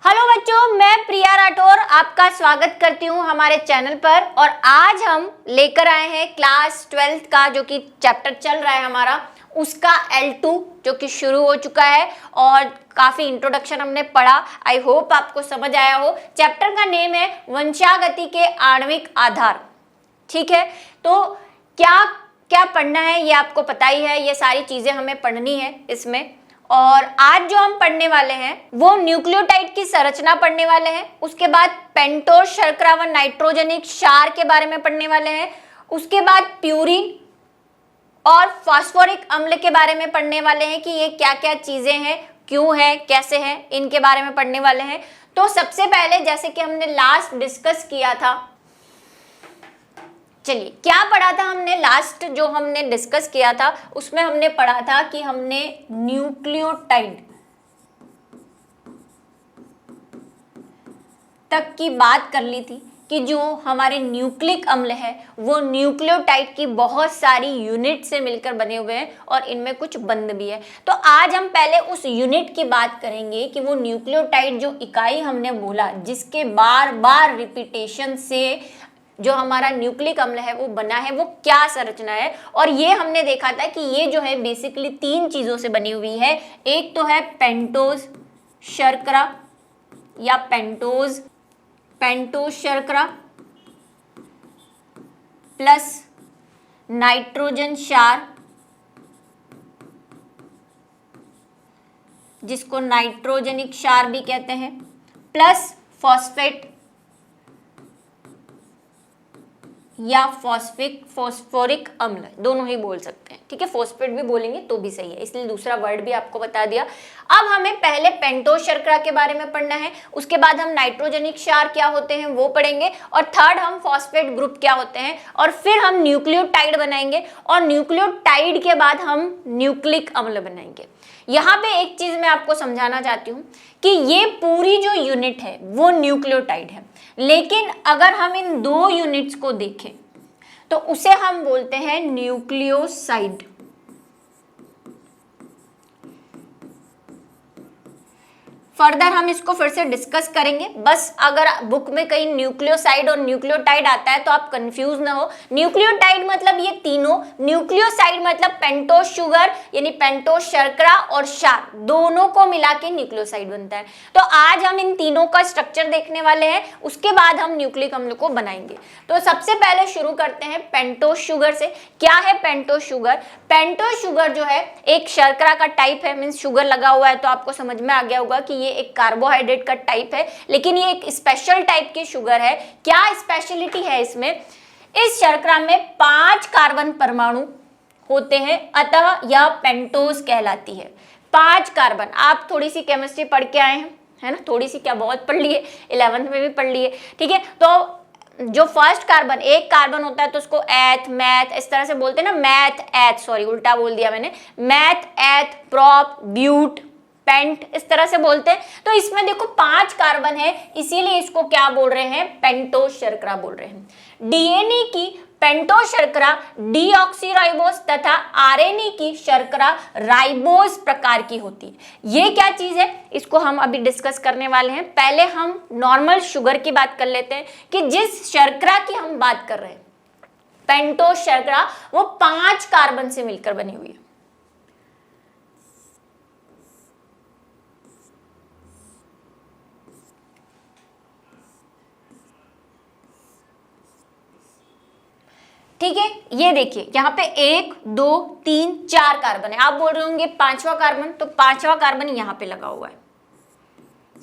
Hello बच्चों, मैं प्रिया राठौर आपका स्वागत करती हूं हमारे चैनल पर। और आज हम लेकर आए हैं क्लास 12th का जो कि चैप्टर चल रहा है हमारा, उसका L2 जो कि शुरू हो चुका है और काफ़ी इंट्रोडक्शन हमने पढ़ा। आई होप आपको समझ आया हो। चैप्टर का नेम है वंशागति के आणविक आधार। ठीक है, तो क्या क्या पढ़ना है ये आपको पता ही है, ये सारी चीज़ें हमें पढ़नी है इसमें। और आज जो हम पढ़ने वाले हैं वो न्यूक्लियोटाइड की संरचना पढ़ने वाले हैं, उसके बाद पेंटोस शर्करा व नाइट्रोजनिक क्षार के बारे में पढ़ने वाले हैं, उसके बाद प्यूरिन और फास्फोरिक अम्ल के बारे में पढ़ने वाले हैं कि ये क्या क्या चीजें हैं, क्यों है, कैसे हैं, इनके बारे में पढ़ने वाले हैं। तो सबसे पहले जैसे कि हमने लास्ट डिस्कस किया था, चलिए क्या पढ़ा था हमने लास्ट जो हमने डिस्कस किया था उसमें हमने पढ़ा था कि हमने न्यूक्लियोटाइड तक की बात कर ली थी कि जो हमारे न्यूक्लिक अम्ल है वो न्यूक्लियोटाइड की बहुत सारी यूनिट से मिलकर बने हुए हैं और इनमें कुछ बंध भी है। तो आज हम पहले उस यूनिट की बात करेंगे कि वो न्यूक्लियोटाइड जो इकाई हमने बोला जिसके बार बार रिपीटेशन से जो हमारा न्यूक्लिक अम्ल है वो बना है, वो क्या संरचना है। और ये हमने देखा था कि ये जो है बेसिकली तीन चीजों से बनी हुई है। एक तो है पेंटोस शर्करा या पेंटोस शर्करा प्लस नाइट्रोजन क्षार जिसको नाइट्रोजनिक क्षार भी कहते हैं, प्लस फॉस्फेट या फॉस्फोरिक अम्ल, दोनों ही बोल सकते हैं। ठीक है, फॉस्फेट भी बोलेंगे तो भी सही है, इसलिए दूसरा वर्ड भी आपको बता दिया। अब हमें पहले पेंटोस शर्करा के बारे में पढ़ना है, उसके बाद हम नाइट्रोजनिक क्षार क्या होते हैं वो पढ़ेंगे, और थर्ड हम फॉस्फेट ग्रुप क्या होते हैं, और फिर हम न्यूक्लियोटाइड बनाएंगे, और न्यूक्लियोटाइड के बाद हम न्यूक्लिक अम्ल बनाएंगे। यहाँ पे एक चीज मैं आपको समझाना चाहती हूँ कि ये पूरी जो यूनिट है वो न्यूक्लियोटाइड है, लेकिन अगर हम इन दो यूनिट्स को देखें तो उसे हम बोलते हैं न्यूक्लियोसाइड। फर्दर हम इसको फिर से डिस्कस करेंगे, बस अगर बुक में कहीं न्यूक्लियोसाइड और न्यूक्लियोटाइड आता है तो आप कंफ्यूज ना हो। न्यूक्लियोटाइड मतलब ये तीनों, न्यूक्लियोसाइड मतलब पेंटोस शुगर यानी पेंटोस शर्करा और क्षार दोनों को मिला के न्यूक्लियोसाइड बनता है। तो आज हम इन तीनों का स्ट्रक्चर देखने वाले हैं, उसके बाद हम न्यूक्लिक अम्ल को बनाएंगे। तो सबसे पहले शुरू करते हैं पेंटोस शुगर से। क्या है पेंटोस शुगर? पेंटोस शुगर जो है एक शर्करा का टाइप है, मीन्स शुगर लगा हुआ है तो आपको समझ में आ गया होगा कि ये एक कार्बोहाइड्रेट का टाइप है, लेकिन ये एक स्पेशल टाइप की शुगर है। क्या स्पेशलिटी है इसमें? इस शर्करा में 5 कार्बन परमाणु होते हैं, अतः यह पेंटोस कहलाती है। 5 कार्बन, आप थोड़ी सी केमिस्ट्री पढ़ के आए हैं, है ना, थोड़ी सी क्या बहुत पढ़ लिए, 11th में भी पढ़ लिए। ठीक है, तो जो फर्स्ट कार्बन, एक कार्बन होता है तो उसको एथ, मैथ इस तरह से बोलते हैं ना, मैथ एथ, सॉरी उल्टा बोल दिया मैंने, मैथ एथ, प्रोप, ब्यूट, पेंट इस तरह से बोलते हैं। तो इसमें देखो 5 कार्बन है, इसीलिए इसको क्या बोल रहे हैं? पेंटोस शर्करा बोल रहे हैं। डीएनए की पेंटोस शर्करा डीऑक्सीराइबोस तथा आरएनए की शर्करा राइबोस प्रकार की होती है। ये क्या चीज है इसको हम अभी डिस्कस करने वाले हैं। पहले हम नॉर्मल शुगर की बात कर लेते हैं कि जिस शर्करा की हम बात कर रहे हैं पेंटोस शर्करा, वो 5 कार्बन से मिलकर बनी हुई है। ठीक है, ये देखिए यहाँ पे 1 2 3 4 कार्बन है। आप बोल रहे होंगे 5वां कार्बन, तो 5वां कार्बन यहाँ पे लगा हुआ है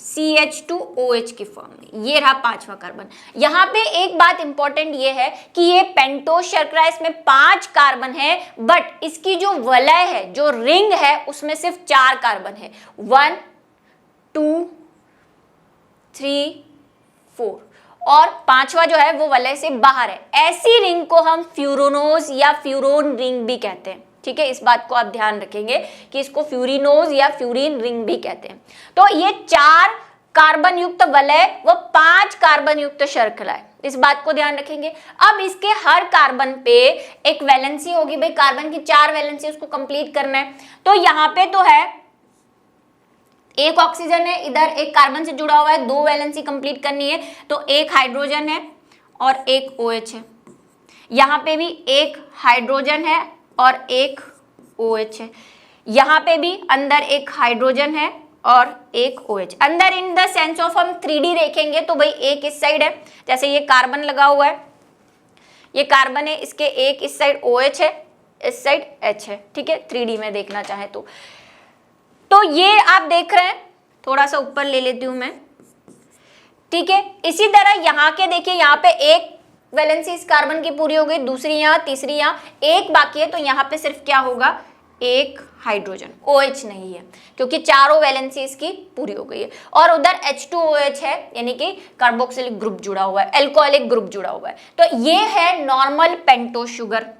CH2OH की फॉर्म में, ये रहा 5वां कार्बन। यहाँ पे एक बात इंपॉर्टेंट ये है कि ये पेंटोस शर्करा, इसमें 5 कार्बन है, बट इसकी जो वलय है, जो रिंग है, उसमें सिर्फ 4 कार्बन है, 1 2 3 4, और 5वां जो है वो वलय से बाहर है। ऐसी रिंग को हम फ्यूरोनोज या फ्यूरोन रिंग भी कहते हैं। ठीक है, इस बात को आप ध्यान रखेंगे कि इसको फ्यूरिनोज या फ्यूरिन रिंग भी कहते हैं। तो ये 4 कार्बन युक्त वलय व 5 कार्बन युक्त शर्करा है, इस बात को ध्यान रखेंगे। अब इसके हर कार्बन पे एक वैलेंसी होगी, भाई कार्बन की 4 वैलेंसी उसको कंप्लीट करना है। तो यहाँ पे तो है एक ऑक्सीजन है, इधर एक कार्बन से जुड़ा हुआ है, 2 वैलेंसी कंप्लीट करनी है, तो एक हाइड्रोजन है और एक OH है। यहाँ पे भी एक हाइड्रोजन है और एक OH है। यहाँ पे भी अंदर एक हाइड्रोजन है और एक OH। अंदर इन द सेंस ऑफ हम 3D देखेंगे तो भाई एक इस साइड है, जैसे ये कार्बन लगा हुआ है, ये कार्बन है, इसके एक इस साइड OH है, इस साइड H है, ठीक है, 3D में देखना चाहे तो ये आप देख रहे हैं, थोड़ा सा ऊपर ले लेती हूं मैं, ठीक है। इसी तरह यहाँ के देखिए, यहाँ पे एक वैलेंसी इस कार्बन की पूरी हो गई, दूसरी यहाँ, तीसरी यहाँ, एक बाकी है, तो यहाँ पे सिर्फ क्या होगा, एक हाइड्रोजन, OH नहीं है, क्योंकि चारों वैलेंसी इसकी पूरी हो गई है। और उधर H2OH है, यानी कि कार्बोक्सिलिक ग्रुप जुड़ा हुआ है, एल्कोहलिक ग्रुप जुड़ा हुआ है। तो ये है नॉर्मल पेंटोस शुगर।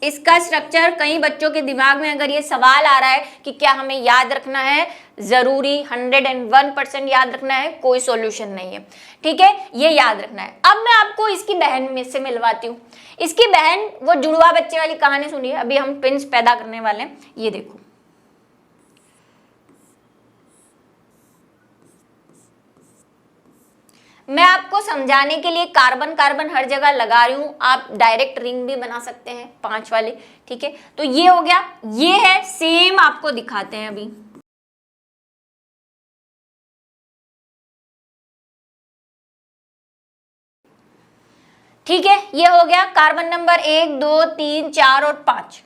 इसका स्ट्रक्चर, कई बच्चों के दिमाग में अगर ये सवाल आ रहा है कि क्या हमें याद रखना है, जरूरी 101% याद रखना है, कोई सॉल्यूशन नहीं है, ठीक है, ये याद रखना है। अब मैं आपको इसकी बहन में से मिलवाती हूँ। इसकी बहन, वो जुड़वा बच्चे वाली कहानी सुनिए, अभी हम ट्विंस पैदा करने वाले हैं, ये देखो। मैं आपको समझाने के लिए कार्बन कार्बन हर जगह लगा रही हूं, आप डायरेक्ट रिंग भी बना सकते हैं 5 वाले, ठीक है। तो ये हो गया, ये है, सेम आपको दिखाते हैं अभी। ठीक है, ये हो गया कार्बन नंबर 1 2 3 4 और 5।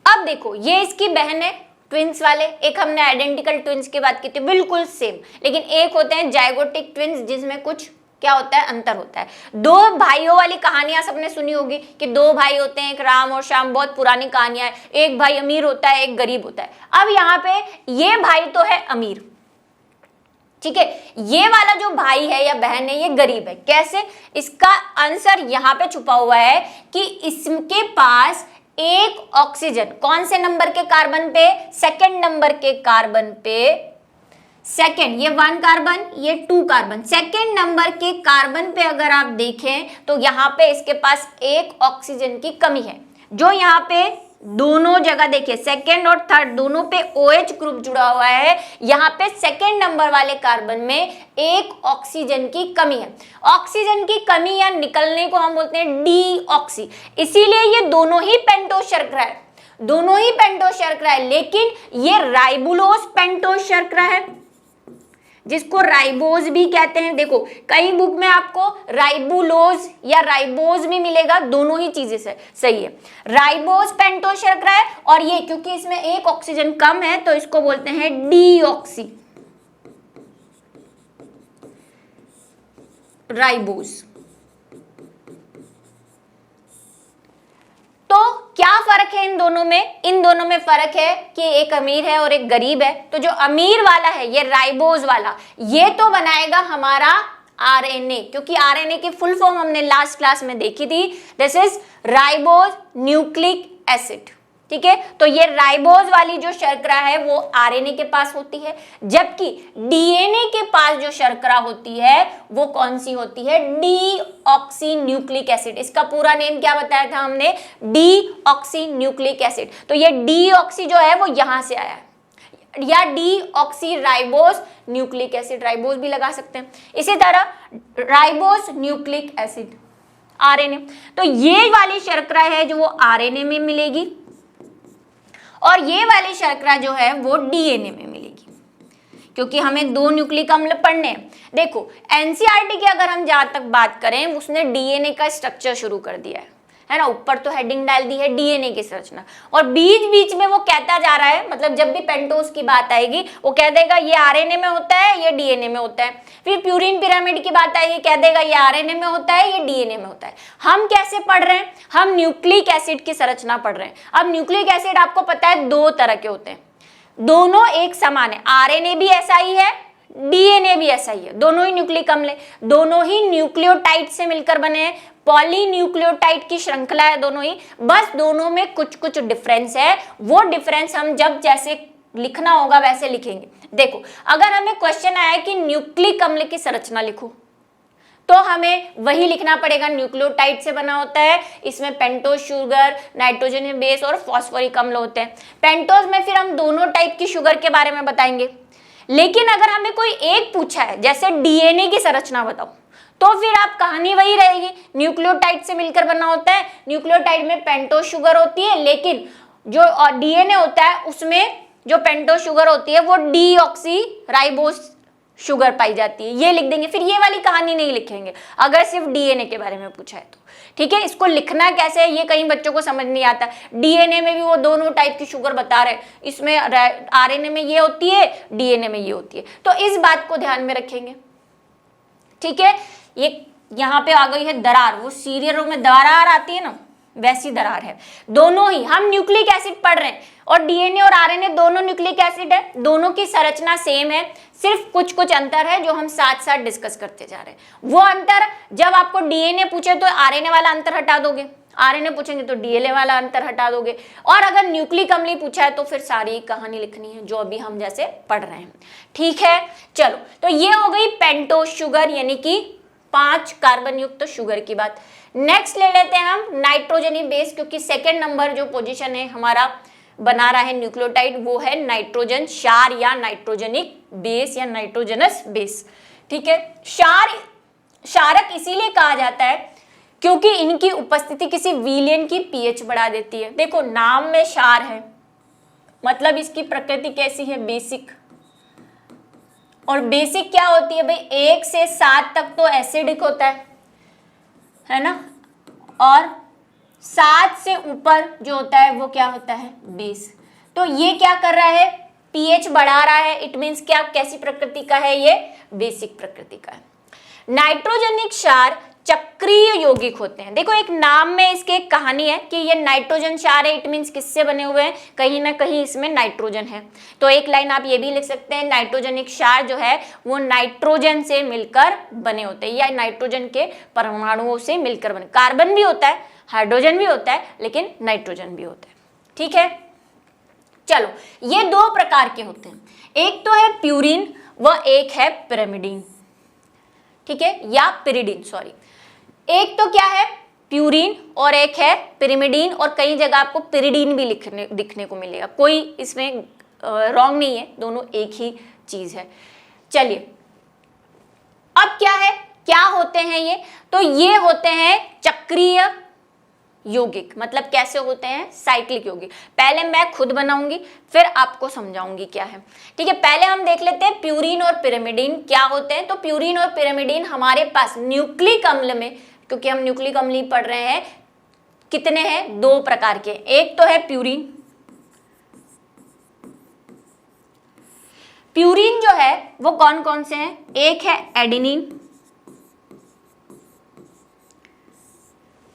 अब देखो, ये इसकी बहन है, ट्विंस वाले। एक हमने आइडेंटिकल ट्विंस की बात की थी, बिल्कुल सेम, लेकिन एक होते हैं जाइगोटिक ट्विंस, जिसमें कुछ क्या होता है, अंतर होता है। 2 भाइयों वाली कहानियां सबने सुनी होगी कि 2 भाई होते हैं, एक राम और श्याम, बहुत पुरानी कहानियां है। एक भाई अमीर होता है, एक गरीब होता है। अब यहाँ पे ये भाई तो है अमीर, ठीक है, ये वाला जो भाई है या बहन है ये गरीब है। कैसे? इसका आंसर यहाँ पे छुपा हुआ है कि इसके पास एक ऑक्सीजन, कौन से नंबर के कार्बन पे, सेकंड नंबर के कार्बन पे, सेकंड, ये 1 कार्बन, ये 2 कार्बन, सेकंड नंबर के कार्बन पे अगर आप देखें तो यहाँ पे इसके पास एक ऑक्सीजन की कमी है। जो यहाँ पे दोनों जगह देखिए, सेकंड और थर्ड दोनों पे OH ग्रुप जुड़ा हुआ है, यहाँ पे सेकंड नंबर वाले कार्बन में एक ऑक्सीजन की कमी है। ऑक्सीजन की कमी या निकलने को हम बोलते हैं डीऑक्सी। इसीलिए ये दोनों ही पेंटोस शर्करा है, दोनों ही पेंटोस शर्करा है, लेकिन ये राइबुलोस पेंटोस शर्करा है, जिसको राइबोज भी कहते हैं। देखो, कई बुक में आपको राइबुलोज या राइबोज भी मिलेगा, दोनों ही चीजें से सही है। राइबोज पेंटोस शर्करा है, और ये क्योंकि इसमें एक ऑक्सीजन कम है तो इसको बोलते हैं डीऑक्सी राइबोज। तो क्या फर्क है इन दोनों में? इन दोनों में फर्क है कि एक अमीर है और एक गरीब है। तो जो अमीर वाला है, ये राइबोज वाला, ये तो बनाएगा हमारा आरएनए, क्योंकि आरएनए की फुल फॉर्म हमने लास्ट क्लास में देखी थी, this is ribose nucleic acid, ठीक है। तो ये राइबोज वाली जो शर्करा है वो आरएनए के पास होती है, जबकि डीएनए के पास जो शर्करा होती है वो कौन सी होती है? Deoxy nucleic acid. इसका पूरा नेम क्या बताया था हमने? Deoxy nucleic acid. तो ये डीऑक्सी जो है वो यहां से आया है, या deoxy ribose nucleic acid, ribose भी लगा सकते हैं। इसी तरह राइबोज न्यूक्लिक एसिड आरएनए। तो ये वाली शर्करा है जो वो आरएनए में मिलेगी, और ये वाली शर्करा जो है वो डीएनए में मिलेगी, क्योंकि हमें 2 न्यूक्लिक अम्ल पढ़ने हैं। देखो, एनसीईआरटी की अगर हम जहां तक बात करें, उसने डीएनए का स्ट्रक्चर शुरू कर दिया है ना, ऊपर तो हेडिंग डाल दी है डीएनए की संरचना, और बीच बीच में वो कहता जा रहा है, मतलब जब भी पेंटोस की बात आएगी वो कह देगा ये आरएनए में होता है, ये डीएनए में होता है। फिर प्यूरिन पिरामिड की बात आएगी, कह देगा ये आरएनए में होता है, ये डीएनए में होता है। हम कैसे पढ़ रहे हैं? हम न्यूक्लिक एसिड की संरचना पढ़ रहे हैं। अब न्यूक्लिक एसिड आपको पता है 2 तरह के होते हैं, दोनों एक समान है। आरएनए भी ऐसा ही है, डीएनए भी ऐसा ही है, दोनों ही न्यूक्लिक अम्ल है, दोनों ही न्यूक्लियोटाइड से मिलकर बने हैं, पॉलीन्यूक्लियोटाइड की श्रृंखला है दोनों ही, बस दोनों में कुछ कुछ डिफरेंस है। वो डिफरेंस हम जब जैसे लिखना होगा वैसे लिखेंगे। देखो, अगर हमें क्वेश्चन आया कि न्यूक्लिक अम्ल की संरचना लिखो, तो हमें वही लिखना पड़ेगा, न्यूक्लियोटाइड से बना होता है। इसमें पेंटोज शुगर, नाइट्रोजन बेस और फॉस्फोरिक अम्ल होते हैं। पेंटोज में फिर हम दोनों टाइप की शुगर के बारे में बताएंगे। लेकिन अगर हमें कोई एक पूछा है, जैसे डीएनए की संरचना बताओ, तो फिर आप कहानी वही रहेगी, न्यूक्लियोटाइड से मिलकर बना होता है। न्यूक्लियोटाइड में पेंटोज शुगर होती है, लेकिन जो डीएनए होता है उसमें जो पेंटोज शुगर होती है वो डीऑक्सीराइबोस शुगर पाई जाती है, ये लिख देंगे। फिर ये वाली कहानी नहीं लिखेंगे अगर सिर्फ डीएनए के बारे में पूछा है तो, ठीक है। इसको लिखना कैसे है ये कई बच्चों को समझ नहीं आता। डीएनए में भी वो दोनों टाइप की शुगर बता रहे हैं, इसमें आरएनए में ये होती है, डीएनए में ये होती है, तो इस बात को ध्यान में रखेंगे, ठीक है। ये यहाँ पे आ गई है दरार, वो सीरियलों में दरार आती है ना, वैसी दरार है। दोनों ही हम न्यूक्लिक एसिड पढ़ रहे हैं और डीएनए और आरएनए दोनों न्यूक्लिक एसिड है, दोनों की संरचना सेम है, सिर्फ कुछ कुछ अंतर है जो हम साथ साथ डिस्कस करते जा रहे हैं। वो अंतर जब आपको डीएनए पूछे तो आरएनए वाला अंतर हटा दोगे, आरएनए पूछेंगे तो डीएनए वाला अंतर हटा दोगे, और अगर न्यूक्लिक अम्ल पूछा है तो फिर सारी कहानी लिखनी है जो अभी हम जैसे पढ़ रहे हैं, ठीक है। चलो, तो ये हो गई पेंटोज शुगर यानी कि 5 कार्बन युक्त शुगर की बात। नेक्स्ट ले लेते हैं हम नाइट्रोजनी बेस, क्योंकि सेकेंड नंबर जो पोजीशन है हमारा बना रहा है न्यूक्लियोटाइड वो है नाइट्रोजन क्षार या नाइट्रोजनिक बेस या नाइट्रोजनस बेस, ठीक है। क्षारक इसीलिए कहा जाता है क्योंकि इनकी उपस्थिति किसी विलयन की पीएच बढ़ा देती है। देखो नाम में क्षार है, मतलब इसकी प्रकृति कैसी है, बेसिक। और बेसिक क्या होती है भाई, 1 से 7 तक तो एसिडिक होता है ना, और 7 से ऊपर जो होता है वो क्या होता है, बेस। तो ये क्या कर रहा है, पीएच बढ़ा रहा है, इट मींस क्या, कैसी प्रकृति का है, ये बेसिक प्रकृति का है। नाइट्रोजनिक क्षार चक्रीय यौगिक होते हैं। देखो एक नाम में इसके एक कहानी है कि ये नाइट्रोजन क्षार है, इट मींस किससे बने हुए हैं, कहीं ना कहीं इसमें नाइट्रोजन है। तो एक लाइन आप ये भी लिख सकते हैं, नाइट्रोजनिक क्षार जो है वो नाइट्रोजन से मिलकर बने होते हैं या नाइट्रोजन के परमाणुओं से मिलकर बने। कार्बन भी होता है, हाइड्रोजन भी होता है, लेकिन नाइट्रोजन भी होता है, ठीक है। चलो, ये 2 प्रकार के होते हैं, एक तो है प्यूरिन व एक है पिरिमिडीन, ठीक है, या पिरिडीन, सॉरी। एक तो क्या है प्यूरिन और एक है पिरिमिडीन, और कई जगह आपको पिरिडीन भी दिखने को मिलेगा, कोई इसमें रॉन्ग नहीं है, दोनों एक ही चीज है। चलिए अब क्या है, क्या होते हैं ये, तो ये होते हैं चक्रीय यौगिक। मतलब कैसे होते हैं, साइक्लिक यौगिक। पहले मैं खुद बनाऊंगी फिर आपको समझाऊंगी क्या है, ठीक है। पहले हम देख लेते हैं प्यूरिन और पिरिमिडीन क्या होते हैं। तो प्यूरिन और पिरिमिडीन हमारे पास न्यूक्लिक अम्ल में, क्योंकि हम न्यूक्लिक अम्ल ही पढ़ रहे हैं, कितने हैं, 2 प्रकार के। एक तो है प्यूरिन, प्यूरिन जो है वो कौन कौन से हैं, एक है एडेनिन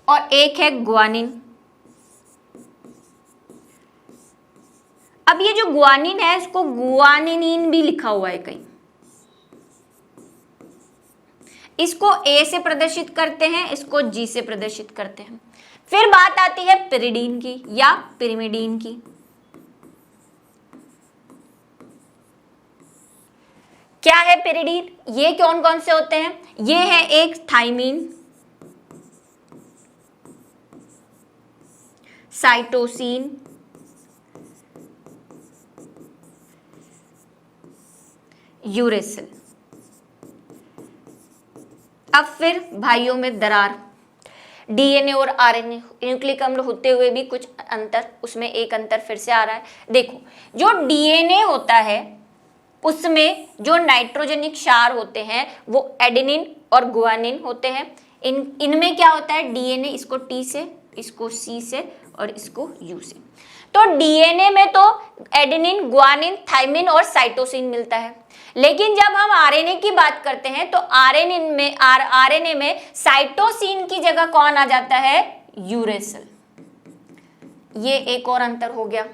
और एक है ग्वानिन। अब ये जो ग्वानिन है इसको ग्वानिनीन भी लिखा हुआ है कहीं, इसको ए से प्रदर्शित करते हैं, इसको जी से प्रदर्शित करते हैं। फिर बात आती है पिरिडीन की या पिरिमिडीन की। क्या है पिरिडीन, ये कौन कौन से होते हैं, ये है एक थाइमीन, साइटोसिन, यूरेसिल। अब फिर भाइयों में दरार, डीएनए और आरएनए न्यूक्लिक अम्ल होते हुए भी कुछ अंतर, उसमें एक अंतर फिर से आ रहा है। देखो जो डीएनए होता है उसमें जो नाइट्रोजनिक क्षार होते हैं वो एडेनिन और गुआनिन होते हैं। इनमें क्या होता है, डीएनए इसको टी से, इसको सी से और इसको यू से। तो डीएनए में तो एडेनिन, गुआनिन, थाइमिन और साइटोसिन मिलता है, लेकिन जब हम आरएनए की बात करते हैं तो आरएनए में साइटोसिन की जगह कौन आ जाता है, यूरेसिल। ये एक और अंतर हो गया।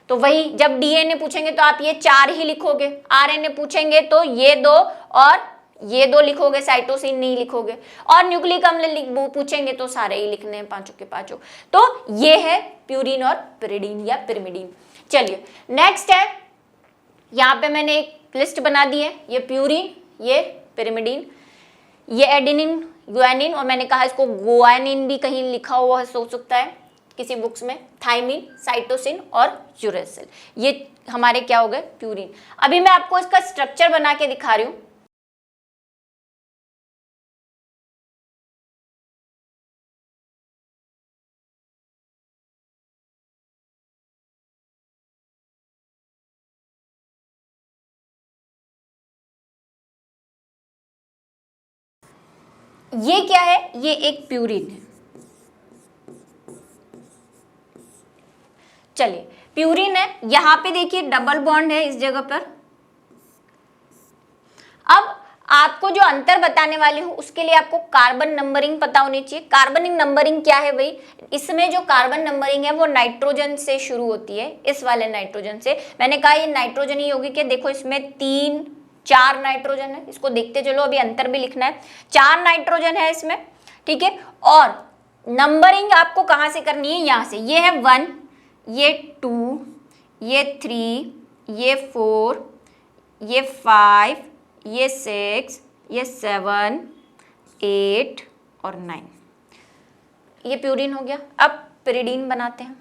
तो वही जब डीएनए पूछेंगे तो आप ये 4 ही लिखोगे, आरएनए पूछेंगे तो ये 2 और ये 2 लिखोगे, साइटोसिन नहीं लिखोगे, और न्यूक्लिक अम्ल पूछेंगे तो सारे ही लिखने हैं, 5 के 5। तो ये है प्यूरिन और पिरिडीन या पिरिमिडीन। चलिए नेक्स्ट है, यहाँ पे मैंने एक लिस्ट बना दी है, ये प्यूरिन, ये पिरिमिडीन। ये एडेनिन, गुआनिन, और मैंने कहा इसको गुआनिन भी कहीं लिखा हुआ हो सकता है किसी बुक्स में, थाइमिन, साइटोसिन और यूरेसिल, ये हमारे क्या हो गए, प्यूरिन। अभी मैं आपको इसका स्ट्रक्चर बना के दिखा रही हूं। ये क्या है, ये एक प्यूरिन है। चलिए, प्यूरिन है, यहां पे देखिए डबल बॉन्ड है इस जगह पर। अब आपको जो अंतर बताने वाली हूं उसके लिए आपको कार्बन नंबरिंग पता होनी चाहिए। कार्बन नंबरिंग क्या है भाई, इसमें जो कार्बन नंबरिंग है वो नाइट्रोजन से शुरू होती है, इस वाले नाइट्रोजन से। मैंने कहा ये नाइट्रोजन ही होगी कि देखो इसमें 3-4 नाइट्रोजन है, इसको देखते चलो, अभी अंतर भी लिखना है। 4 नाइट्रोजन है इसमें, ठीक है। और नंबरिंग आपको कहां से करनी है, यहां से। ये है 1, ये 2, ये 3, ये 4, ये 5, ये 6, ये 7, 8 और 9, ये प्यूरिन हो गया। अब पिरिडीन बनाते हैं।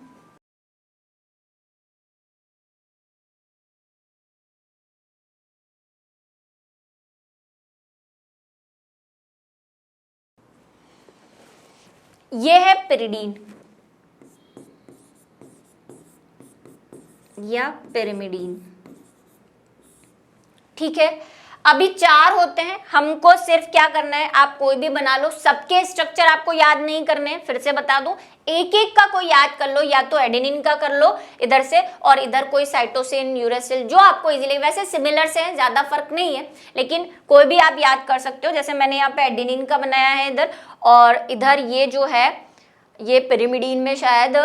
ये है पिरिडीन या पिरिमिडीन, ठीक है। अभी 4 होते हैं, हमको सिर्फ क्या करना है, आप कोई भी बना लो, सबके स्ट्रक्चर आपको याद नहीं करने हैं, फिर से बता दूं, एक एक का कोई याद कर लो, या तो एडेनिन का कर लो इधर से, और इधर कोई साइटोसिन, यूरेसिल, जो आपको इजीली, वैसे सिमिलर से हैं, ज्यादा फर्क नहीं है, लेकिन कोई भी आप याद कर सकते हो। जैसे मैंने यहाँ पे एडेनिन का बनाया है इधर, और इधर ये जो है ये पिरिमिडीन में शायद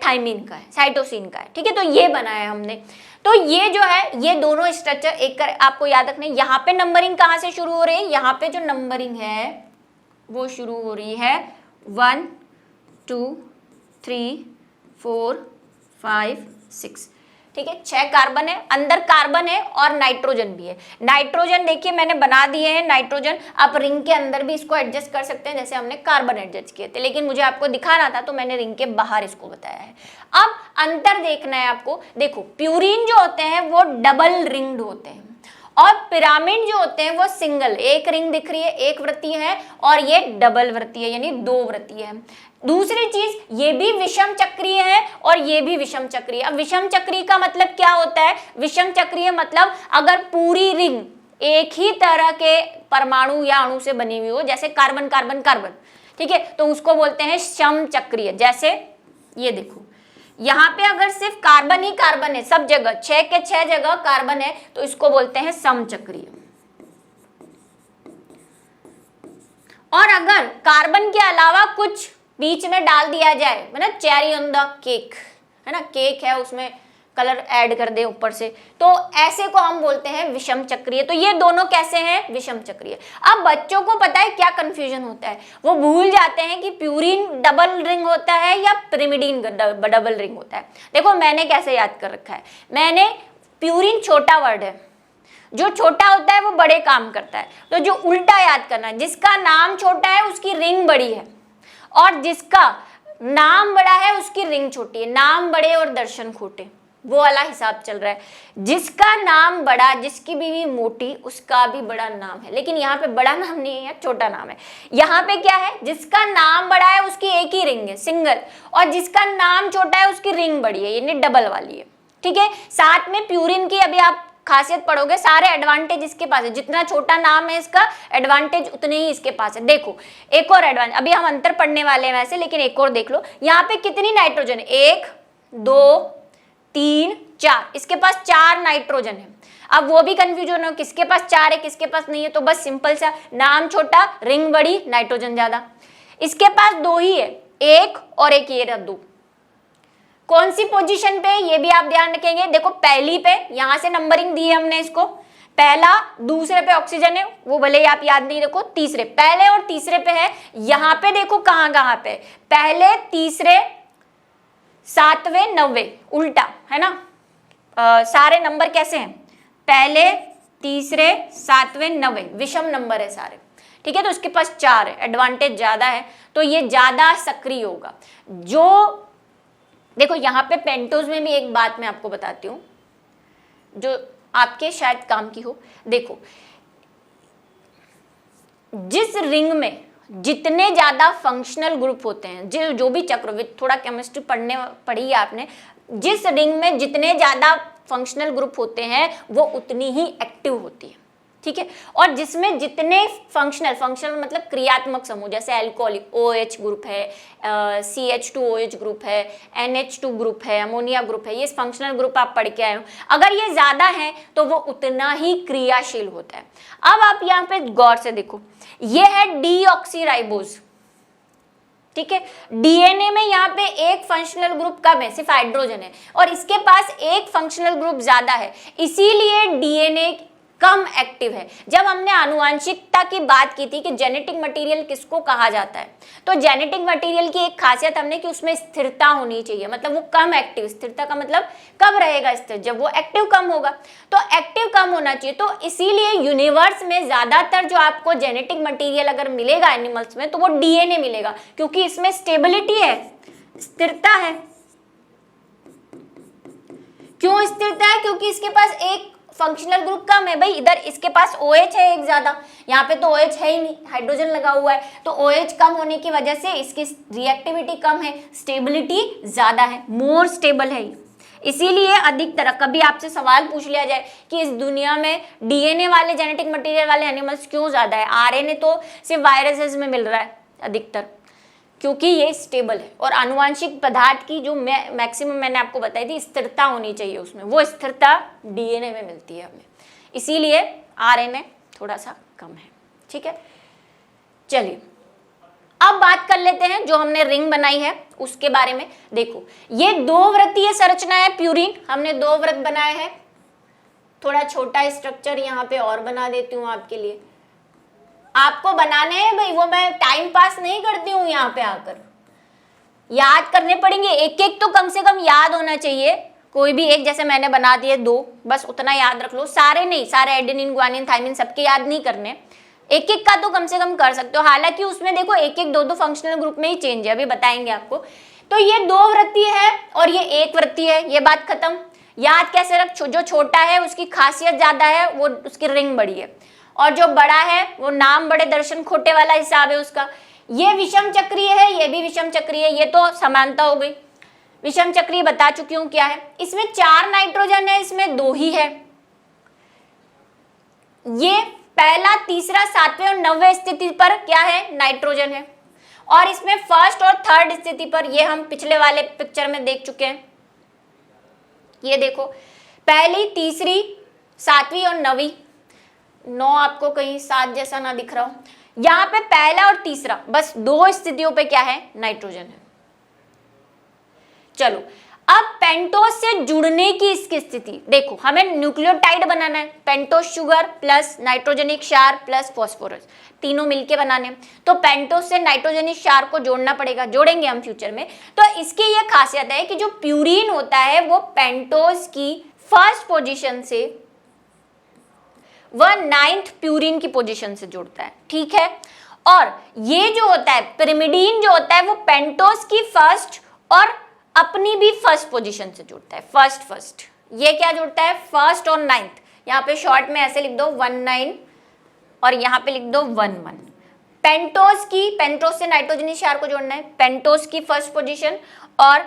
थाइमिन का है, साइटोसिन का है, ठीक है। तो ये बनाया है हमने। तो ये जो है, ये दोनों स्ट्रक्चर एक कर आपको याद रखने। यहाँ पे नंबरिंग कहाँ से शुरू हो रही है, यहाँ पे जो नंबरिंग है वो शुरू हो रही है 1, 2, 3, 4, 5, 6, ठीक है। 6 कार्बन है, अंदर कार्बन है और नाइट्रोजन भी है। नाइट्रोजन देखिए मैंने बना दिए हैं नाइट्रोजन, आप रिंग के अंदर भी इसको एडजस्ट कर सकते हैं जैसे हमने कार्बन एडजस्ट किए थे, लेकिन मुझे आपको दिखाना था तो मैंने रिंग के बाहर इसको बताया है। अब अंतर देखना है आपको। देखो, प्यूरिन जो होते हैं वो डबल रिंग्ड होते हैं, और पिरामिड जो होते हैं वो सिंगल, एक रिंग दिख रही है, एक वृत्तीय है, और ये डबल वृत्तीय यानी 2 वृत्तीय है। दूसरी चीज, ये भी विषम चक्रीय है और ये भी विषम चक्रीय। अब विषम चक्रीय का मतलब क्या होता है, विषम चक्रीय मतलब अगर पूरी रिंग एक ही तरह के परमाणु या अणु से बनी हुई हो, जैसे कार्बन कार्बन कार्बन, ठीक है, तो उसको बोलते हैं सम चक्रीय। जैसे ये देखो, यहाँ पे अगर सिर्फ कार्बन ही कार्बन है, सब जगह 6 के 6 जगह कार्बन है, तो इसको बोलते हैं समचक्रीय। और अगर कार्बन के अलावा कुछ बीच में डाल दिया जाए, मतलब चेरी ऑन द केक, है ना, केक है उसमें कलर ऐड कर दे ऊपर से, तो ऐसे को हम बोलते हैं विषम चक्रीय। तो ये दोनों कैसे हैं, विषम चक्रीय। अब बच्चों को पता है क्या कंफ्यूजन होता है, वो भूल जाते हैं कि प्यूरिन डबल रिंग होता है या पिरिमिडीन डबल रिंग होता है। देखो मैंने कैसे याद कर रखा है, मैंने प्यूरिन छोटा वर्ड है, जो छोटा होता है वो बड़े काम करता है, तो जो उल्टा याद करना है, जिसका नाम छोटा है उसकी रिंग बड़ी है, और जिसका नाम बड़ा है उसकी रिंग छोटी है। नाम बड़े और दर्शन खोटे, वो वाला हिसाब चल रहा है। जिसका नाम बड़ा, जिसकी बीवी मोटी, उसका भी बड़ा नाम है, लेकिन यहाँ पे बड़ा नाम नहीं है, छोटा नाम है। यहाँ पे क्या है, जिसका नाम बड़ा है उसकी एक ही रिंग है, सिंगल, और जिसका नाम छोटा है उसकी रिंग बड़ी है, यानी डबल वाली है, ठीक है। साथ में प्यूरिन की अभी आप खासियत पढ़ोगे, सारे एडवांटेज इसके पास है, जितना छोटा नाम है इसका एडवांटेज उतने ही इसके पास है। देखो एक और एडवांटेज, अभी हम अंतर पढ़ने वाले हैं वैसे, लेकिन एक और देख लो, यहाँ पे कितनी नाइट्रोजन है, 1, 2, 3, 4, इसके पास 4 नाइट्रोजन है। अब वो भी कंफ्यूजन हो किसके पास 4 है किसके पास नहीं है, तो बस सिंपल सा, नाम छोटा रिंग बड़ी नाइट्रोजन ज्यादा। इसके पास 2 ही है, 1 और 1, ये 2। कौन सी पोजीशन पे, ये भी आप ध्यान रखेंगे। देखो पहली पे, यहां से नंबरिंग दी है हमने इसको, पहला, दूसरे पे ऑक्सीजन है, वो भले ही आप याद नहीं रखो, तीसरे, पहले और तीसरे पे है। यहां पे देखो कहां कहां पे, पहले, तीसरे, 7वें, 9वें, उल्टा है ना। सारे नंबर कैसे हैं, पहले, तीसरे, सातवें, नवे विषम नंबर है सारे, ठीक है। तो उसके पास 4 है, एडवांटेज ज्यादा है, तो ये ज्यादा सक्रिय होगा। जो देखो यहाँ पे पेंटोज में भी एक बात मैं आपको बताती हूँ जो आपके शायद काम की हो। देखो जिस रिंग में जितने ज्यादा फंक्शनल ग्रुप होते हैं, जो भी चक्रवृत्त, थोड़ा केमिस्ट्री पढ़ी है आपने, जिस रिंग में जितने ज्यादा फंक्शनल ग्रुप होते हैं वो उतनी ही एक्टिव होती है, ठीक है। और जिसमें जितने फंक्शनल मतलब क्रियात्मक समूह, जैसे अल्कोहलिक OH ग्रुप है, CH2OH ग्रुप है, NH2 ग्रुप है, अमोनिया ग्रुप है, ये फंक्शनल ग्रुप आप पढ़ के आए हो, अगर ये ज्यादा है तो वो उतना ही क्रियाशील होता है। अब आप यहाँ पे गौर से देखो, ये है डीऑक्सीराइबोज, ठीक है। डीएनए में यहाँ पे एक फंक्शनल ग्रुप कम है, सिर्फ हाइड्रोजन है, और इसके पास एक फंक्शनल ग्रुप ज्यादा है, इसीलिए डीएनए कम एक्टिव है। जब हमने आनुवांशिकता की बात की थी कि जेनेटिक मटेरियल किसको कहा जाता है, तो जेनेटिक मटेरियल की एक खासियत हमने कि उसमें स्थिरता होनी चाहिए, मतलब वो कम एक्टिव, स्थिरता का मतलब कब रहेगा स्थिर, जब वो एक्टिव कम होगा, तो एक्टिव कम होना चाहिए। तो इसीलिए यूनिवर्स में ज्यादातर जो आपको जेनेटिक मटेरियल अगर मिलेगा एनिमल्स में, तो वो डीएनए मिलेगा, क्योंकि इसमें स्टेबिलिटी है, स्थिरता है। क्यों स्थिरता है? क्योंकि इसके पास एक फंक्शनल ग्रुप कम है भाई, इधर इसके पास OH है एक ज्यादा, यहाँ पे तो OH है ही नहीं, हाइड्रोजन लगा हुआ है, तो OH कम होने की वजह से इसकी रिएक्टिविटी कम है, स्टेबिलिटी ज्यादा है, मोर स्टेबल है। इसीलिए अधिकतर कभी आपसे सवाल पूछ लिया जाए कि इस दुनिया में डीएनए वाले जेनेटिक मटेरियल वाले एनिमल्स क्यों ज्यादा है, आरएनए तो सिर्फ वायरसेस में मिल रहा है अधिकतर, क्योंकि ये स्टेबल है। और आनुवांशिक पदार्थ की जो मैक्सिमम मैंने आपको बताई थी, स्थिरता होनी चाहिए उसमें, वो स्थिरता डीएनए में मिलती है हमें, इसीलिए आरएनए थोड़ा सा कम है, ठीक है। चलिए अब बात कर लेते हैं जो हमने रिंग बनाई है उसके बारे में। देखो ये 2 वृत्तीय संरचना है प्यूरिन, हमने 2 वृत्त बनाए हैं, थोड़ा छोटा स्ट्रक्चर यहाँ पे और बना देती हूँ आपके लिए, आपको बनाने हैं भाई, वो मैं टाइम पास नहीं करती हूँ, यहाँ पे आकर याद करने पड़ेंगे, एक एक तो कम से कम याद होना चाहिए, कोई भी एक, जैसे मैंने बना दिए 2, बस उतना याद रख लो, सारे नहीं, सारे एडेनिन ग्वानिन थाइमिन सबके याद नहीं करने, एक एक का तो कम से कम कर सकते हो, हालांकि उसमें देखो एक एक 2 फंक्शनल ग्रुप में ही चेंज है, अभी बताएंगे आपको। तो ये 2 वृत्तीय है और ये 1 वृत्तीय है, ये बात खत्म। याद कैसे रख, जो छोटा है उसकी खासियत ज्यादा है, वो उसकी रिंग बड़ी है, और जो बड़ा है वो नाम बड़े दर्शन खोटे वाला हिसाब है उसका। ये विषम चक्रीय है, ये भी विषम चक्रीय है, ये तो समानता हो गई। विषम चक्रीय बता चुकी हूं क्या है, इसमें 4 नाइट्रोजन है, इसमें 2 ही है। ये पहला, तीसरा, 7वें और 9वें स्थिति पर क्या है, नाइट्रोजन है, और इसमें फर्स्ट और थर्ड स्थिति पर, ये हम पिछले वाले पिक्चर में देख चुके हैं, ये देखो पहली, तीसरी, 7वीं और 9वीं, 9 आपको कहीं 7 जैसा ना दिख रहा हो, यहां पे पहला और तीसरा, बस 2 स्थितियों पे क्या है, नाइट्रोजन है। चलो अब पेंटोज से जुड़ने की इसकी स्थिति देखो, हमें न्यूक्लियोटाइड बनाना है, पेंटोज शुगर प्लस नाइट्रोजनिक क्षार प्लस फास्फोरस, तीनों मिलके बनाने, तो पेंटोज से नाइट्रोजनिक क्षार को जोड़ना पड़ेगा, जोड़ेंगे हम फ्यूचर में। तो इसकी ये खासियत है कि जो प्यूरिन होता है वो पेंटोज की फर्स्ट पोजीशन से वह 9th प्यूरिन की पोजीशन से जुड़ता है, ठीक है। और ये जो होता है पिरिमिडीन जो होता है वो पेंटोज की फर्स्ट और अपनी भी फर्स्ट पोजीशन से जुड़ता है, फर्स्ट, ये क्या जुड़ता है, फर्स्ट और 9th, यहाँ पे शॉर्ट में ऐसे लिख दो 19 और यहाँ पे लिख दो 11। पेंटोज से नाइट्रोजनी क्षार को जोड़ना है, पेंटोज की फर्स्ट पोजीशन और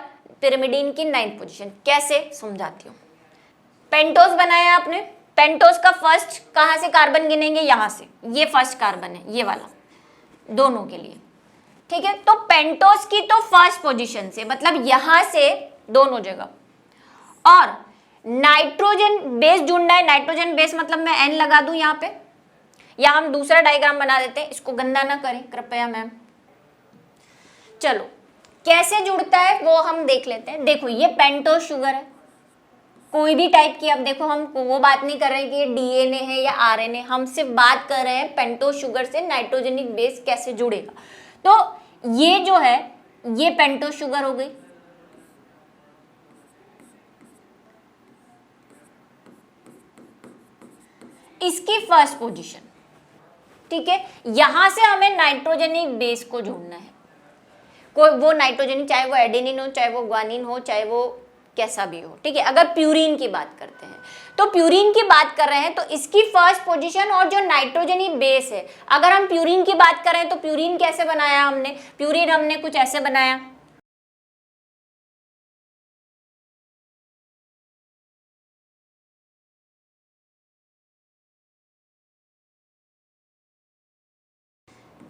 पिरिमिडीन की 9th पोजीशन। कैसे समझाती हूँ, पेंटोज बनाया आपने, पेंटोज का फर्स्ट कहाँ से कार्बन गिनेंगे, यहाँ से, ये फर्स्ट कार्बन है, ये वाला, दोनों के लिए, ठीक है। तो पेंटोज की तो फर्स्ट पोजीशन से, मतलब यहां से दोनों जगह, और नाइट्रोजन बेस जुड़ना है, नाइट्रोजन बेस मतलब मैं N लगा दूं यहाँ पे, या हम दूसरा डायग्राम बना देते हैं, इसको गंदा ना करें कृपया मैम। चलो कैसे जुड़ता है वो हम देख लेते हैं। देखो ये पेंटोज शुगर है, कोई भी टाइप की, अब देखो हम वो बात नहीं कर रहे कि ये डीएनए है या आरएनए, हम सिर्फ बात कर रहे हैं पेंटोज शुगर से नाइट्रोजनिक बेस कैसे जुड़ेगा। तो ये जो है ये पेंटोज शुगर हो गई, इसकी फर्स्ट पोजीशन, ठीक है। यहां से हमें नाइट्रोजनिक बेस को जोड़ना है, कोई वो नाइट्रोजनिक, चाहे वो एडेनिन हो, चाहे वो ग्वानिन हो, चाहे वो कैसा भी हो, ठीक है। अगर प्यूरिन की बात करते हैं तो प्यूरिन की बात कर रहे हैं तो इसकी फर्स्ट पोजीशन और जो नाइट्रोजनिक बेस है, अगर हम प्यूरिन की बात करें तो प्यूरिन कैसे बनाया हमने, प्यूरिन हमने कुछ ऐसे बनाया,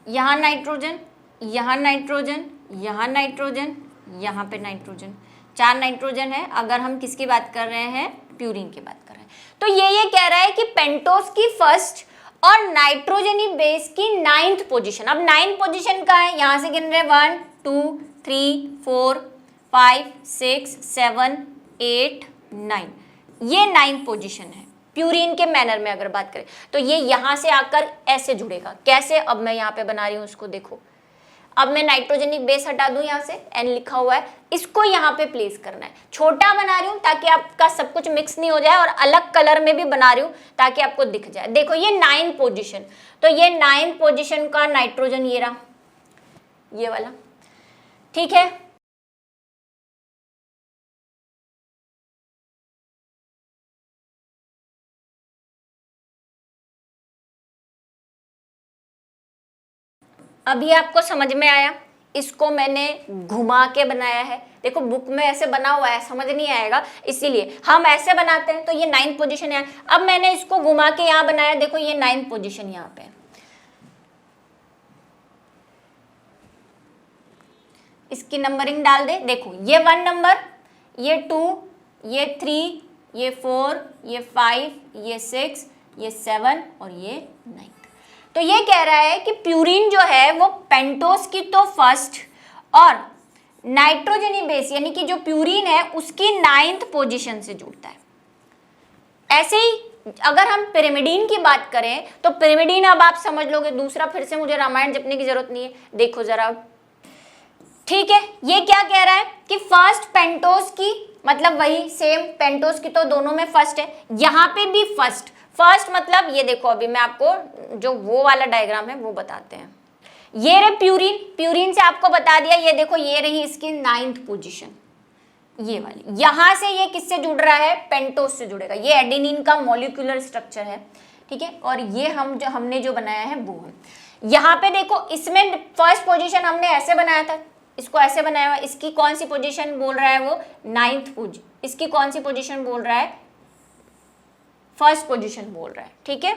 यहाँ नाइट्रोजन, यहाँ नाइट्रोजन, यहाँ नाइट्रोजन, यहाँ पे नाइट्रोजन, 4 नाइट्रोजन है अगर हम किसकी बात कर रहे हैं, प्यूरिन की बात कर रहे हैं। तो ये कह रहा है कि पेंटोस की फर्स्ट और नाइट्रोजनी बेस की 9th पोजीशन। अब 9th पोजीशन का है, यहां से गिन रहे 1 2 3 4 5 6 7 8 9, ये 9th पोजीशन है प्यूरिन के मैनर में। अगर बात करें तो ये यहां से आकर ऐसे जुड़ेगा, कैसे, अब मैं यहाँ पे बना रही हूँ उसको, देखो अब मैं नाइट्रोजनिक बेस हटा दूं, यहाँ से N लिखा हुआ है, इसको यहाँ पे प्लेस करना है। छोटा बना रही हूँ ताकि आपका सब कुछ मिक्स नहीं हो जाए, और अलग कलर में भी बना रही हूँ ताकि आपको दिख जाए। देखो ये 9th पोजीशन, तो ये 9th पोजीशन का नाइट्रोजन ये रहा, ये वाला, ठीक है। अभी आपको समझ में आया, इसको मैंने घुमा के बनाया है। देखो बुक में ऐसे बना हुआ है, समझ नहीं आएगा, इसीलिए हम ऐसे बनाते हैं। तो ये 9th पोजीशन है, अब मैंने इसको घुमा के यहाँ बनाया, देखो ये 9th पोजीशन यहाँ पे। इसकी नंबरिंग डाल दे, देखो ये 1 नंबर, ये 2, ये 3, ये 4, ये 5, ये 6, ये 7 और ये 9। तो ये कह रहा है कि प्यूरिन जो है वो पेंटोस की तो फर्स्ट और नाइट्रोजनी बेस यानी कि जो प्यूरिन है उसकी 9th पोजीशन से जुड़ता है। ऐसे ही अगर हम पिरिमिडीन की बात करें तो पिरिमिडीन, अब आप समझ लोगे, दूसरा फिर से मुझे रामायण जपने की जरूरत नहीं है, देखो जरा, ठीक है। ये क्या कह रहा है कि फर्स्ट पेंटोस की, मतलब वही सेम पेंटोस की तो दोनों में फर्स्ट है, यहाँ पे भी फर्स्ट मतलब ये देखो, अभी मैं आपको जो वो वाला डायग्राम है वो बताते हैं। ये रहे प्यूरिन, प्यूरिन से आपको बता दिया, ये देखो ये रही इसकी 9th पोजीशन, ये वाली। यहां से ये किससे जुड़ रहा है, पेंटोस से जुड़ेगा। ये एडेनिन का मॉलिक्यूलर स्ट्रक्चर है, ठीक है, और ये हमने जो बनाया है वो है। यहाँ पे देखो इसमें फर्स्ट पोजीशन हमने ऐसे बनाया था, इसको ऐसे बनाया हुआ, इसकी कौन सी पोजीशन बोल रहा है वो, 9th पोजीशन, इसकी कौन सी पोजीशन बोल रहा है, फर्स्ट पोजीशन बोल रहा है, ठीक है।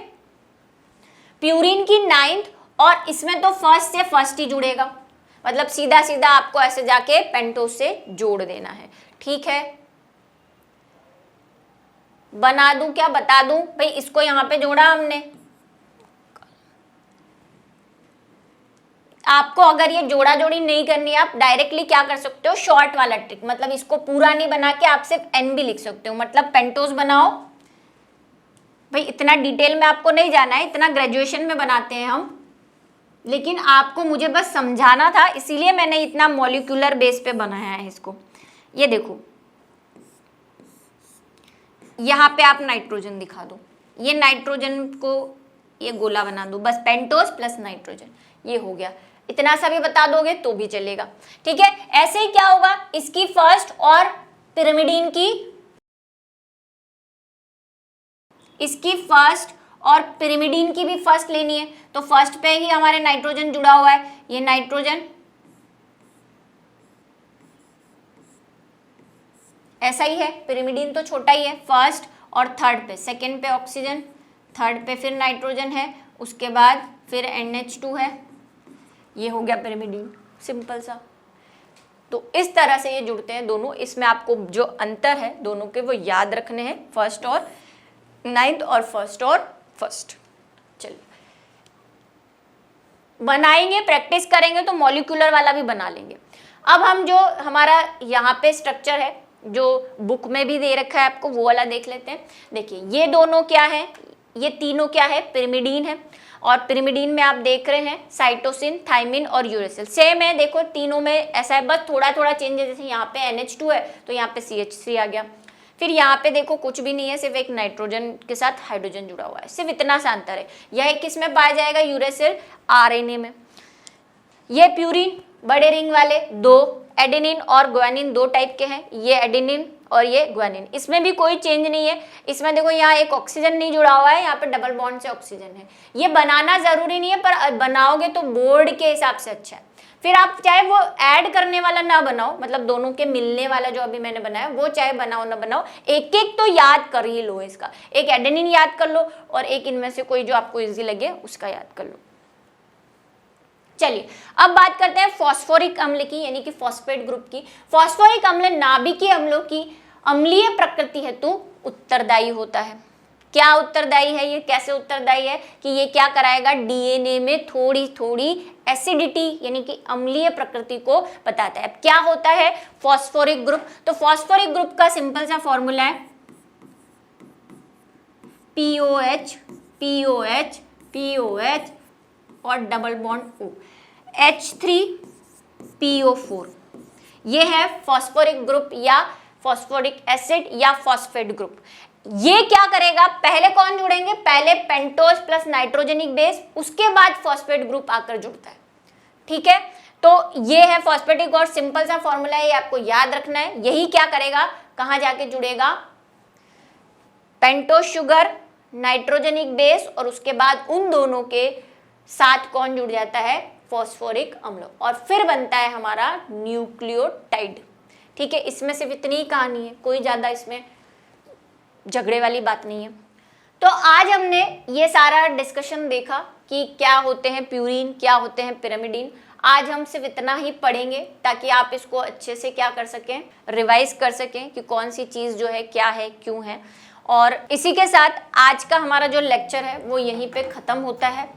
प्यूरिन की 9th, और इसमें तो फर्स्ट से फर्स्ट ही जुड़ेगा, मतलब सीधा सीधा आपको ऐसे जाके पेंटोस से जोड़ देना है, ठीक है। बना दूं क्या, बता दूं भाई, इसको यहां पे जोड़ा हमने। आपको अगर ये जोड़ा जोड़ी नहीं करनी है, आप डायरेक्टली क्या कर सकते हो, शॉर्ट वाला ट्रिक, मतलब इसको पूरा नहीं बना के आप सिर्फ N भी लिख सकते हो, मतलब पेंटोस बनाओ। भाई इतना डिटेल में आपको नहीं जाना है, इतना ग्रेजुएशन में बनाते हैं हम, लेकिन आपको मुझे बस समझाना था, इसीलिए मैंने इतना मॉलिक्यूलर बेस पे बनाया है इसको। ये देखो यहाँ पे आप नाइट्रोजन दिखा दो, ये नाइट्रोजन को ये गोला बना दो, बस पेंटोस प्लस नाइट्रोजन, ये हो गया। इतना सा भी बता दोगे तो भी चलेगा, ठीक है। ऐसे ही क्या होगा, इसकी फर्स्ट और पिरिमिडीन की, इसकी फर्स्ट और पिरिमिडीन की भी फर्स्ट लेनी है, तो फर्स्ट पे ही हमारे नाइट्रोजन जुड़ा हुआ है, ये नाइट्रोजन ऐसा ही है, पिरिमिडीन तो छोटा ही है, फर्स्ट और थर्ड पे, सेकंड पे ऑक्सीजन, थर्ड पे फिर नाइट्रोजन है, उसके बाद फिर NH2 है, ये हो गया पिरिमिडीन, सिंपल सा। तो इस तरह से ये जुड़ते हैं दोनों। इसमें आपको जो अंतर है दोनों के वो याद रखने हैं, फर्स्ट और 9th और फर्स्ट और फर्स्ट। चलिए बनाएंगे, प्रैक्टिस करेंगे तो मॉलिक्यूलर वाला भी बना लेंगे। अब हम जो हमारा यहाँ पे स्ट्रक्चर है जो बुक में भी दे रखा है आपको, वो वाला देख लेते हैं। देखिए ये दोनों क्या है, ये तीनों क्या है, पिरिमिडीन है, और पिरिमिडीन में आप देख रहे हैं साइटोसिन, थाइमिन और यूरेसिल सेम है। देखो तीनों में ऐसा है, बस थोड़ा थोड़ा चेंज है, जैसे यहाँ पे NH2 है तो यहाँ पे CH3 आ गया, फिर यहाँ पे देखो कुछ भी नहीं है, सिर्फ एक नाइट्रोजन के साथ हाइड्रोजन जुड़ा हुआ है, सिर्फ इतना सा अंतर है। यह किसमें पाया जाएगा, यूरेसिल आरएनए में। ये प्यूरिन बड़े रिंग वाले, दो एडेनिन और ग्वानिन दो टाइप के हैं, ये एडेनिन और ये ग्वानिन, इसमें भी कोई चेंज नहीं है। इसमें देखो यहाँ एक ऑक्सीजन नहीं जुड़ा हुआ है, यहाँ पे डबल बॉन्ड से ऑक्सीजन है। ये बनाना जरूरी नहीं है, पर बनाओगे तो बोर्ड के हिसाब से अच्छा है। फिर आप चाहे वो ऐड करने वाला ना बनाओ, मतलब दोनों के मिलने वाला जो अभी मैंने बनाया वो चाहे बनाओ ना बनाओ, एक एक तो याद कर ही लो इसका। एक एडेनिन याद कर लो और एक इनमें से कोई जो आपको इजी लगे उसका याद कर लो। चलिए अब बात करते हैं फॉस्फोरिक अम्ल की, यानी कि फॉस्फेट ग्रुप की। फॉस्फोरिक अम्ल नाभिकीय अम्लों की अम्लीय प्रकृति हेतु उत्तरदायी होता है। क्या उत्तरदायी है, ये कैसे उत्तरदायी है कि ये क्या कराएगा, डीएनए में थोड़ी थोड़ी एसिडिटी यानी कि अम्लीय प्रकृति को बताता है। अब क्या होता है फॉस्फोरिक ग्रुप, तो फॉस्फोरिक ग्रुप का सिंपल सा फॉर्मूला है POH POH POH और डबल बॉन्ड O, H3PO4। ये है फॉस्फोरिक ग्रुप या फॉस्फोरिक एसिड या फॉस्फेट ग्रुप। ये क्या करेगा, पहले कौन जुड़ेंगे, पहले पेंटोज प्लस नाइट्रोजेनिक बेस, उसके बाद फॉस्फेट ग्रुप आकर जुड़ता है। ठीक है, तो ये है फॉस्फेटिक और सिंपल सा फॉर्मूला है, ये आपको याद रखना है। यही क्या करेगा, कहां जाके जुड़ेगा, पेंटोज शुगर नाइट्रोजेनिक बेस और उसके बाद उन दोनों के साथ कौन जुड़ जाता है, फॉस्फोरिक अम्ल, और फिर बनता है हमारा न्यूक्लियोटाइड। ठीक है, इसमें सिर्फ इतनी ही कहानी है, कोई ज्यादा इसमें झगड़े वाली बात नहीं है। तो आज हमने ये सारा डिस्कशन देखा कि क्या होते हैं प्यूरिन, क्या होते हैं पिरामिडीन। आज हम सिर्फ इतना ही पढ़ेंगे ताकि आप इसको अच्छे से क्या कर सकें, रिवाइज कर सकें कि कौन सी चीज़ जो है क्या है क्यों है। और इसी के साथ आज का हमारा जो लेक्चर है वो यहीं पे ख़त्म होता है,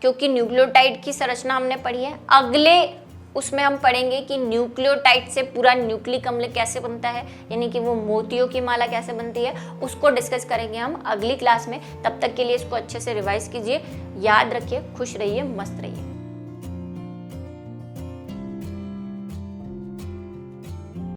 क्योंकि न्यूक्लियोटाइड की संरचना हमने पढ़ी है। अगले उसमें हम पढ़ेंगे कि न्यूक्लियोटाइड से पूरा न्यूक्लिक अम्ल कैसे बनता है, यानी कि वो मोतियों की माला कैसे बनती है, उसको डिस्कस करेंगे हम अगली क्लास में। तब तक के लिए इसको अच्छे से रिवाइज कीजिए, याद रखिए, खुश रहिए, मस्त रहिए।